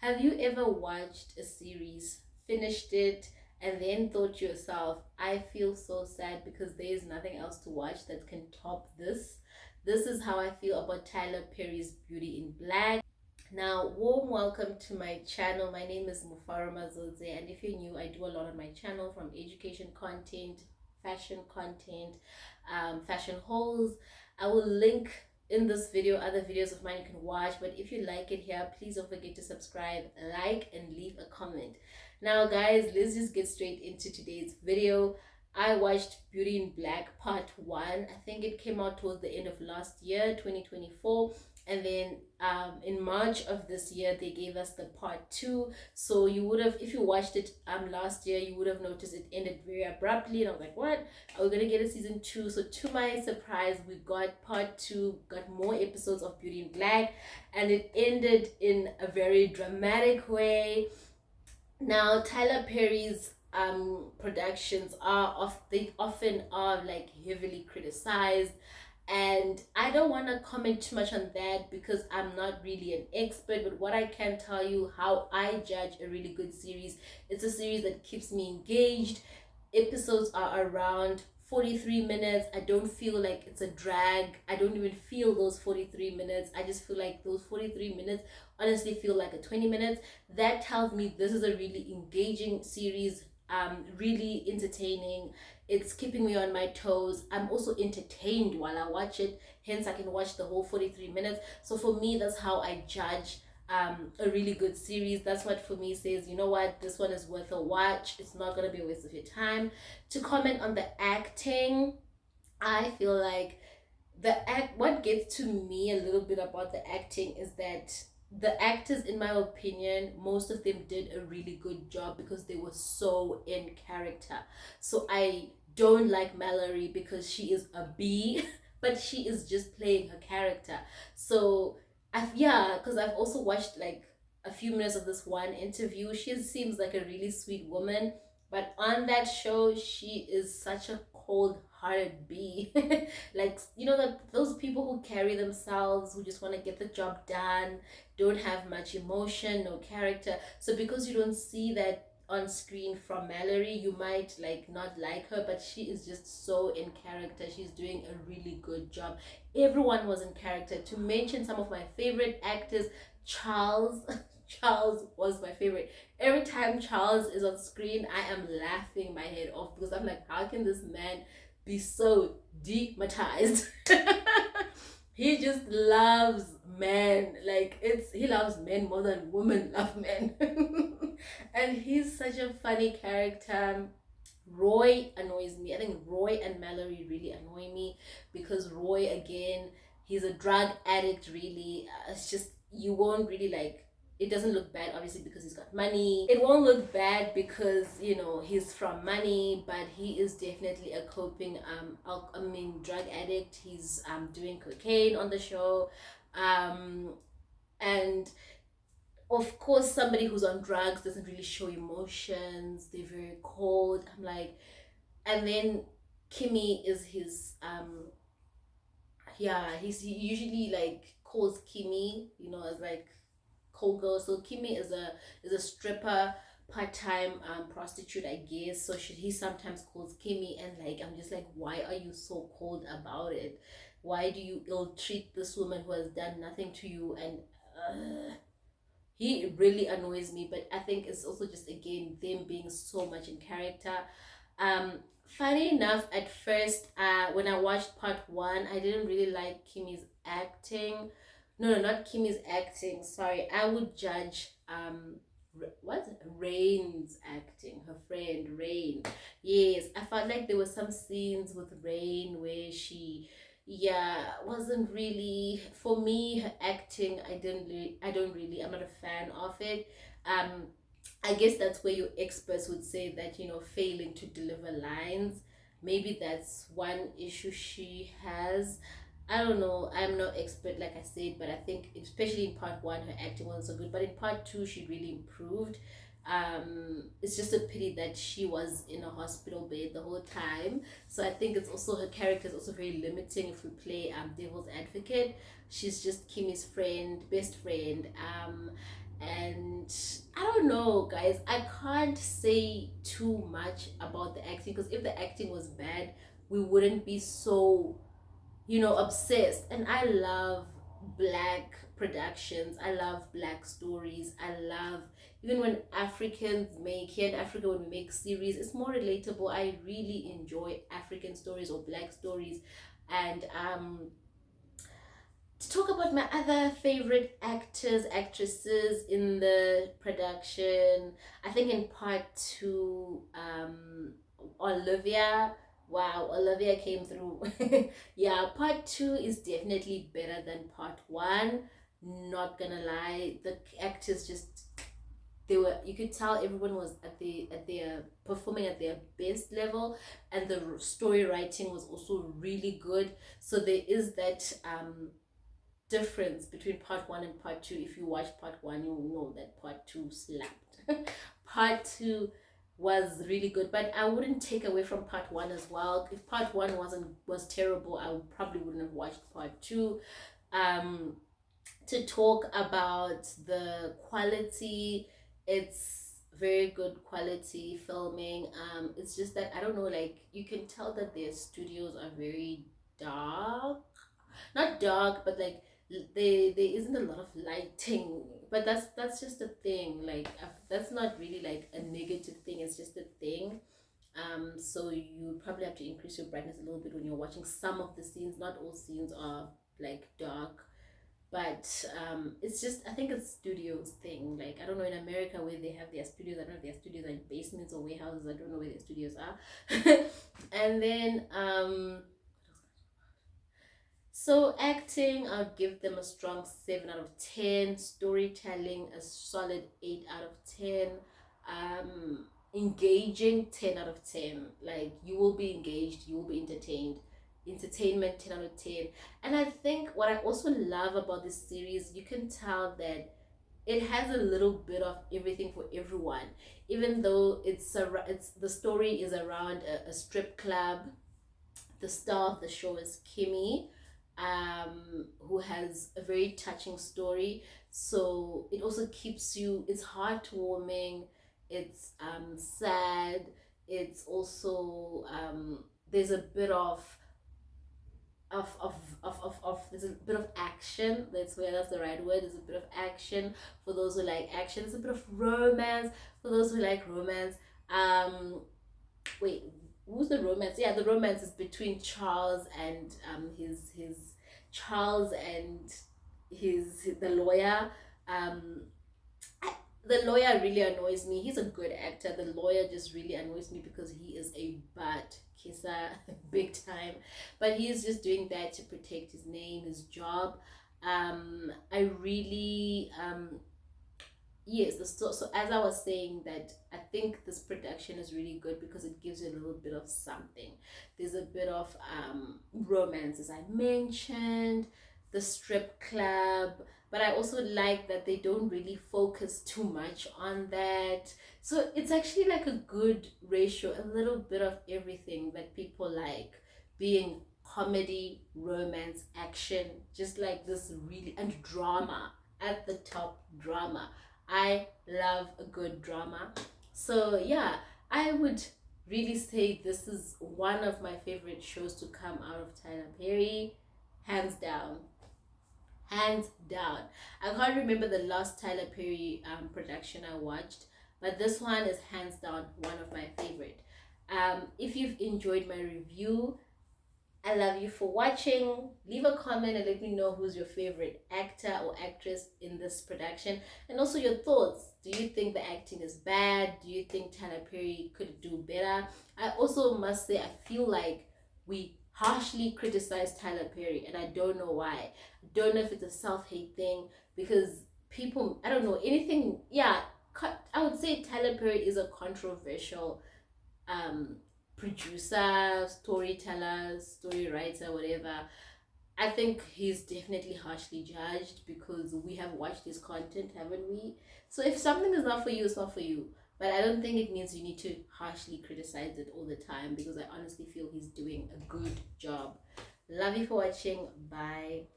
Have you ever watched a series, finished it, and then thought to yourself, I feel so sad because there is nothing else to watch that can top this? This is how I feel about Tyler Perry's Beauty in Black. Now, warm welcome to my channel. My name is Mufarama Zoze, and if you're new, I do a lot on my channel, from education content, fashion hauls. I will link in this video other videos of mine you can watch, but if you like it here, please don't forget to subscribe, like, and leave a comment. Now guys, let's just get straight into today's video. I watched Beauty in Black Part 1. I think it came out towards the end of last year, 2024, and then in March of this year they gave us the Part 2. So you would have, if you watched it last year, you would have noticed it ended very abruptly, and I was like, what, are we gonna get a season 2? So to my surprise, we got Part 2, got more episodes of Beauty in Black, and it ended in a very dramatic way. Now Tyler Perry's productions they often are like heavily criticized, and I don't want to comment too much on that because I'm not really an expert. But what I can tell you, how I judge a really good series, it's a series that keeps me engaged. Episodes are around 43 minutes. I don't feel like it's a drag. I don't even feel those 43 minutes. I just feel like those 43 minutes honestly feel like a 20 minutes. That tells me this is a really engaging series, really entertaining. It's keeping me on my toes. I'm also entertained while I watch it, hence I can watch the whole 43 minutes. So for me, that's how I judge a really good series. That's what for me says, you know what, this one is worth a watch. It's not gonna be a waste of your time. To comment on the acting, I feel like what gets to me a little bit about the acting is that the actors, in my opinion, most of them did a really good job because they were so in character. So I don't like Mallory because she is a bee but she is just playing her character. So because I've also watched like a few minutes of this one interview. She seems like a really sweet woman, but on that show she is such a cold-hearted bee. Like, you know, that those people who carry themselves, who just want to get the job done, don't have much emotion, no character. So because you don't see that on screen from Mallory, you might like not like her, but she is just so in character. She's doing a really good job. Everyone was in character. To mention some of my favorite actors, Charles. Charles was my favorite. Every time Charles is on screen, I am laughing my head off because I'm like, how can this man be so dematized? He just loves men. Like, he loves men more than women love men. And he's such a funny character. Roy annoys me. I think Roy and Mallory really annoy me because Roy, again, he's a drug addict, really. It's just, you won't really like, it doesn't look bad obviously because he's got money. It won't look bad because, you know, he's from money, but he is definitely a coping drug addict. He's doing cocaine on the show, and of course somebody who's on drugs doesn't really show emotions. They're very cold. I'm like, and then Kimmy is his he usually like calls Kimmy, you know, as like cold girl. So Kimmy is a stripper, part-time prostitute, I guess. So he sometimes calls Kimmy, and like, I'm just like, why are you so cold about it? Why do you ill-treat this woman who has done nothing to you? And he really annoys me. But I think it's also just, again, them being so much in character. Funny enough, at first, when I watched part 1, I didn't really like Kimmy's acting. No, not Kimmy's acting, sorry. I would judge what, Rain's acting, her friend Rain. Yes, I felt like there were some scenes with Rain where she, wasn't really, for me, her acting, I'm not a fan of it. I guess that's where your experts would say that, you know, failing to deliver lines, maybe that's one issue she has. I don't know. I'm no expert, like I said, but I think especially in part 1, her acting wasn't so good. But in part 2, she really improved. It's just a pity that she was in a hospital bed the whole time. So I think it's also, her character is also very limiting. If we play devil's advocate, she's just Kimmy's friend, best friend. And I don't know, guys, I can't say too much about the acting, because if the acting was bad, we wouldn't be so, obsessed. And I love black productions, I love black stories, I love, even when Africans make, here in Africa, when we make series, it's more relatable. I really enjoy African stories or black stories. And to talk about my other favorite actors, actresses in the production, I think in part two, Olivia. Wow, Olivia came through. Yeah, part two is definitely better than part one. Not gonna lie, the actors just, they were, you could tell everyone was at their performing at their best level, and the story writing was also really good. So there is that difference between part one and part two. If you watch part one, you will know that part two slapped. Part two was really good, but I wouldn't take away from part one as well. If part one was terrible, I probably wouldn't have watched part two. um to talk about the quality, it's very good quality filming. It's just that I don't know, like, you can tell that their studios are very dark, not dark, but like, there isn't a lot of lighting. But that's just a thing, like, that's not really like a negative thing, it's just a thing. So you probably have to increase your brightness a little bit when you're watching some of the scenes. Not all scenes are like dark, but it's just, I think it's studios thing. Like, I don't know, in America where they have their studios, I don't know if their studios are in basements or warehouses, I don't know where their studios are. And then so acting, I'll give them a strong 7 out of 10. Storytelling, a solid 8 out of 10. Engaging, 10 out of 10. Like, you will be engaged, you will be entertained. Entertainment, 10 out of 10. And I think what I also love about this series, you can tell that it has a little bit of everything for everyone. Even though it's the story is around a strip club. The star of the show is Kimmy, who has a very touching story. So it also keeps you, it's heartwarming, it's sad, it's also, there's a bit there's a bit of action. That's the right word. There's a bit of action for those who like action. There's a bit of romance for those who like romance. Wait, who's the romance? Yeah, the romance is between Charles and his Charles and the lawyer. um the lawyer really annoys me. He's a good actor. The lawyer just really annoys me because he is a bad kisser, big time. But he is just doing that to protect his name, his job. I really yes, so as I was saying, that I think this production is really good because it gives you a little bit of something. There's a bit of romance, as I mentioned, the strip club, but I also like that they don't really focus too much on that. So it's actually like a good ratio, a little bit of everything that people like, being comedy, romance, action, just like this, really, and drama at the top, drama. I love a good drama. So yeah, I would really say this is one of my favorite shows to come out of Tyler Perry, hands down. Hands down. I can't remember the last Tyler Perry production I watched, but this one is hands down one of my favorite. If you've enjoyed my review, I love you for watching. Leave a comment and let me know who's your favorite actor or actress in this production, and also your thoughts. Do you think the acting is bad? Do you think Tyler Perry could do better? I also must say, I feel like we harshly criticize Tyler Perry, and I don't know why. I don't know if it's a self-hate thing, because people, I don't know, anything, yeah, I would say Tyler Perry is a controversial um producer, storyteller, story writer, whatever. I think he's definitely harshly judged because we have watched his content, haven't we? So if something is not for you, it's not for you. But I don't think it means you need to harshly criticize it all the time, because I honestly feel he's doing a good job. Love you for watching. Bye.